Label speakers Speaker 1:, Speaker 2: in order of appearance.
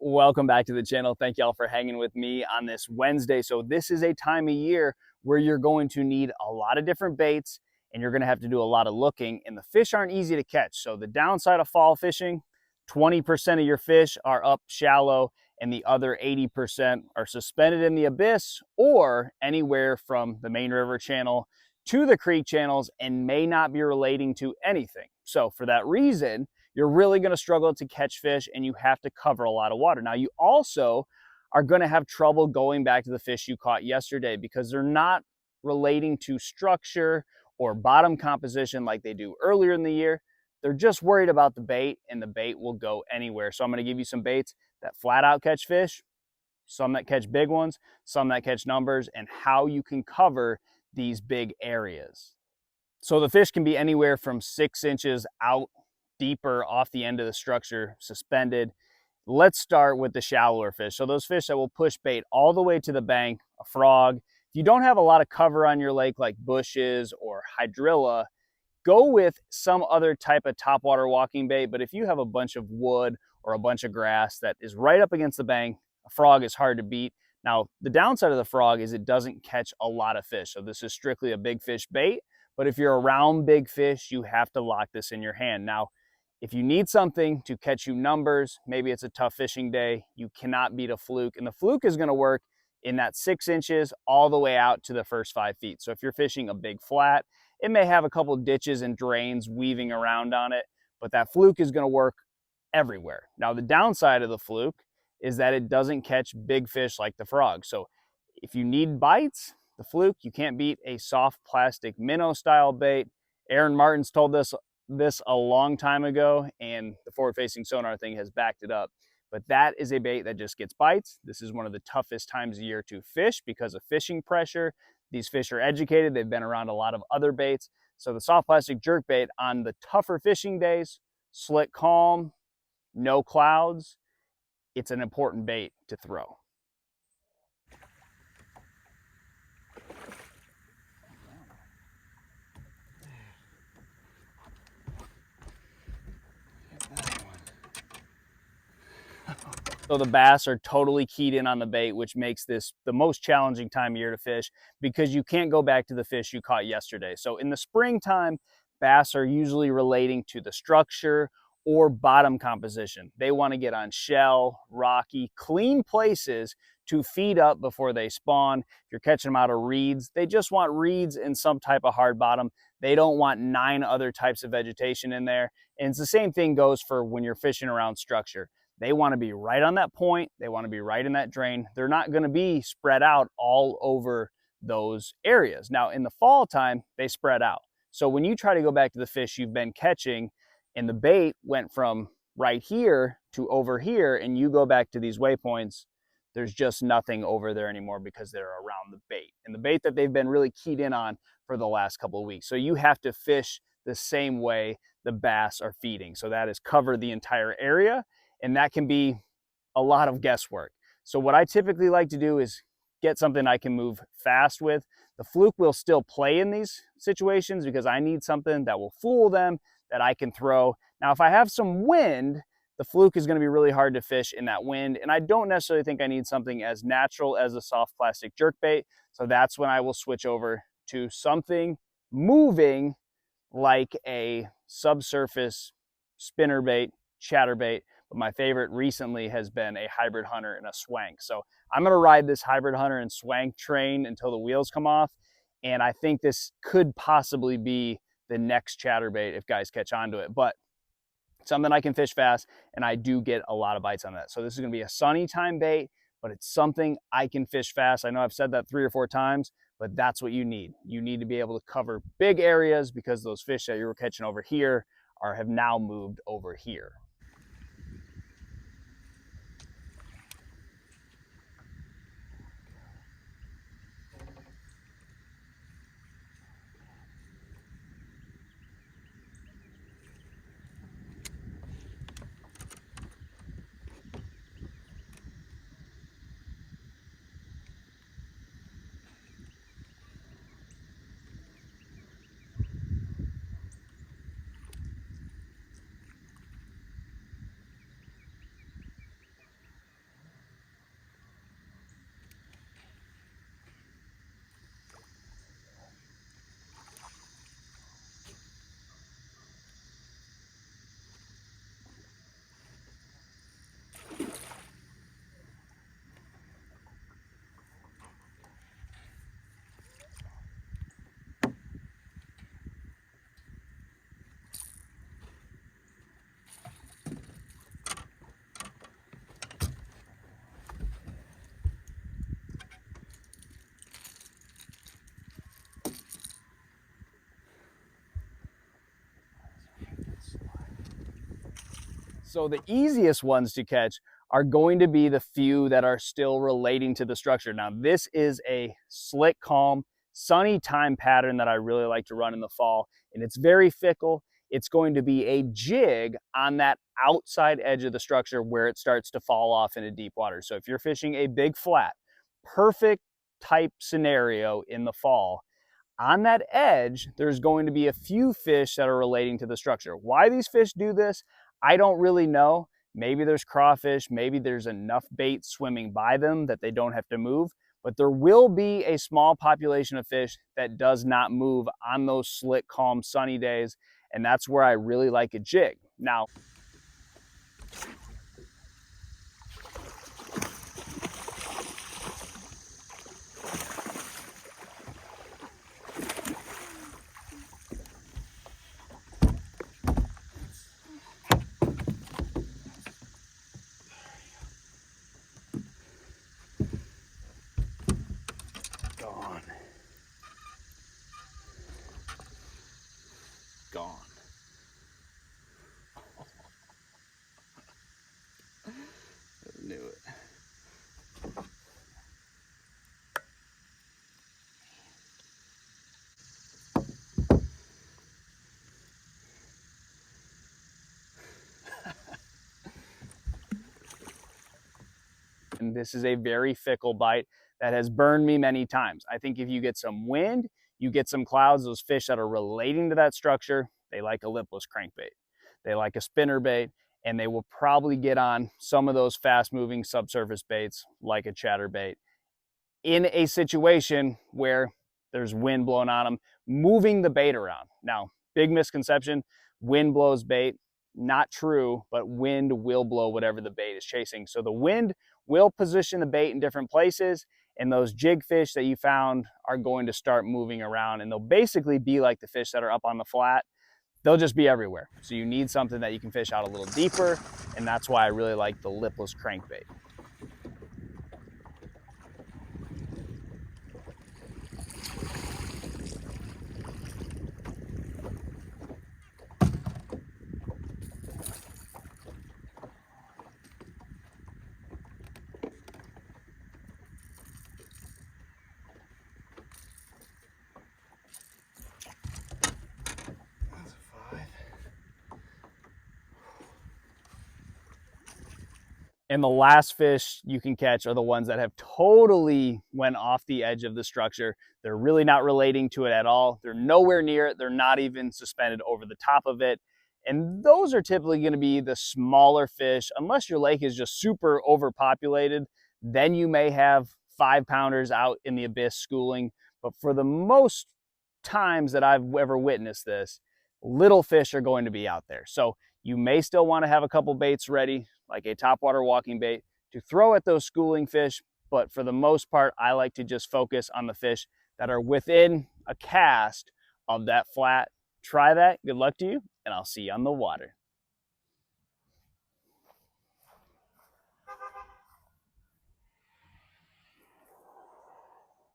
Speaker 1: Welcome back to the channel. Thank y'all for hanging with me on this Wednesday. So this is a time of year where you're going to need a lot of different baits and you're going to have to do a lot of looking, and the fish aren't easy to catch. So the downside of fall fishing, 20% of your fish are up shallow and the other 80% are suspended in the abyss or anywhere from the main river channel to the creek channels and may not be relating to anything. So for that reason, you're really going to struggle to catch fish and you have to cover a lot of water. Now, you also are going to have trouble going back to the fish you caught yesterday because they're not relating to structure or bottom composition like they do earlier in the year. They're just worried about the bait, and the bait will go anywhere. So I'm going to give you some baits that flat out catch fish, some that catch big ones, some that catch numbers, and how you can cover these big areas. So the fish can be anywhere from 6 inches out deeper off the end of the structure, suspended. Let's start with the shallower fish. So those fish that will push bait all the way to the bank, a frog. If you don't have a lot of cover on your lake like bushes or hydrilla, go with some other type of topwater walking bait. But if you have a bunch of wood or a bunch of grass that is right up against the bank, a frog is hard to beat. Now, the downside of the frog is it doesn't catch a lot of fish. So this is strictly a big fish bait. But if you're around big fish, you have to lock this in your hand. Now, if you need something to catch you numbers, maybe it's a tough fishing day, you cannot beat a fluke. And the fluke is going to work in that 6 inches all the way out to the first 5 feet. So if you're fishing a big flat, it may have a couple ditches and drains weaving around on it, but that fluke is going to work everywhere. Now, the downside of the fluke is that it doesn't catch big fish like the frog. So if you need bites, the fluke, you can't beat a soft plastic minnow style bait. Aaron Martin's told us this a long time ago, and the forward-facing sonar thing has backed it up. But that is a bait that just gets bites. This is one of the toughest times of year to fish because of fishing pressure. These fish are educated. They've been around a lot of other baits. So the soft plastic jerk bait on the tougher fishing days, slick calm, no clouds, it's an important bait to throw. So the bass are totally keyed in on the bait, which makes this the most challenging time of year to fish because you can't go back to the fish you caught yesterday. So in the springtime, bass are usually relating to the structure or bottom composition. They want to get on shell, rocky, clean places to feed up before they spawn. If you're catching them out of reeds, they just want reeds and some type of hard bottom. They don't want 9 other types of vegetation in there. And it's the same thing goes for when you're fishing around structure. They want to be right on that point. They want to be right in that drain. They're not going to be spread out all over those areas. Now, in the fall time, they spread out. So when you try to go back to the fish you've been catching and the bait went from right here to over here and you go back to these waypoints, there's just nothing over there anymore because they're around the bait. And the bait that they've been really keyed in on for the last couple of weeks. So you have to fish the same way the bass are feeding. So that is cover the entire area. And that can be a lot of guesswork. So what I typically like to do is get something I can move fast with. The fluke will still play in these situations because I need something that will fool them that I can throw. Now, if I have some wind, the fluke is going to be really hard to fish in that wind. And I don't necessarily think I need something as natural as a soft plastic jerkbait. So that's when I will switch over to something moving like a subsurface spinnerbait, chatterbait. But my favorite recently has been a hybrid hunter and a swank. So I'm going to ride this hybrid hunter and swank train until the wheels come off. And I think this could possibly be the next chatterbait if guys catch on to it. But something I can fish fast, and I do get a lot of bites on that. So this is going to be a sunny time bait, but it's something I can fish fast. I know I've said that 3 or 4 times, but that's what you need. You need to be able to cover big areas because those fish that you were catching over here have now moved over here. So the easiest ones to catch are going to be the few that are still relating to the structure. Now, this is a slick, calm, sunny time pattern that I really like to run in the fall, and it's very fickle. It's going to be a jig on that outside edge of the structure where it starts to fall off into deep water. So if you're fishing a big flat, perfect type scenario in the fall, on that edge, there's going to be a few fish that are relating to the structure. Why these fish do this, I don't really know. Maybe there's crawfish, maybe there's enough bait swimming by them that they don't have to move, but there will be a small population of fish that does not move on those slick, calm, sunny days, and that's where I really like a jig. Now, gone. Gone. Knew it. And this is a very fickle bite that has burned me many times. I think if you get some wind, you get some clouds, those fish that are relating to that structure, they like a lipless crankbait. They like a spinner bait, and they will probably get on some of those fast moving subsurface baits like a chatterbait in a situation where there's wind blowing on them, moving the bait around. Now, big misconception, wind blows bait. Not true, but wind will blow whatever the bait is chasing. So the wind will position the bait in different places, and those jig fish that you found are going to start moving around, and they'll basically be like the fish that are up on the flat. They'll just be everywhere. So you need something that you can fish out a little deeper, and that's why I really like the lipless crankbait. And the last fish you can catch are the ones that have totally went off the edge of the structure. They're really not relating to it at all. They're nowhere near it. They're not even suspended over the top of it. And those are typically going to be the smaller fish, unless your lake is just super overpopulated. Then you may have 5-pounders out in the abyss schooling. But for the most times that I've ever witnessed this, little fish are going to be out there. So you may still want to have a couple baits ready, like a topwater walking bait, to throw at those schooling fish. But for the most part, I like to just focus on the fish that are within a cast of that flat. Try that. Good luck to you, and I'll see you on the water.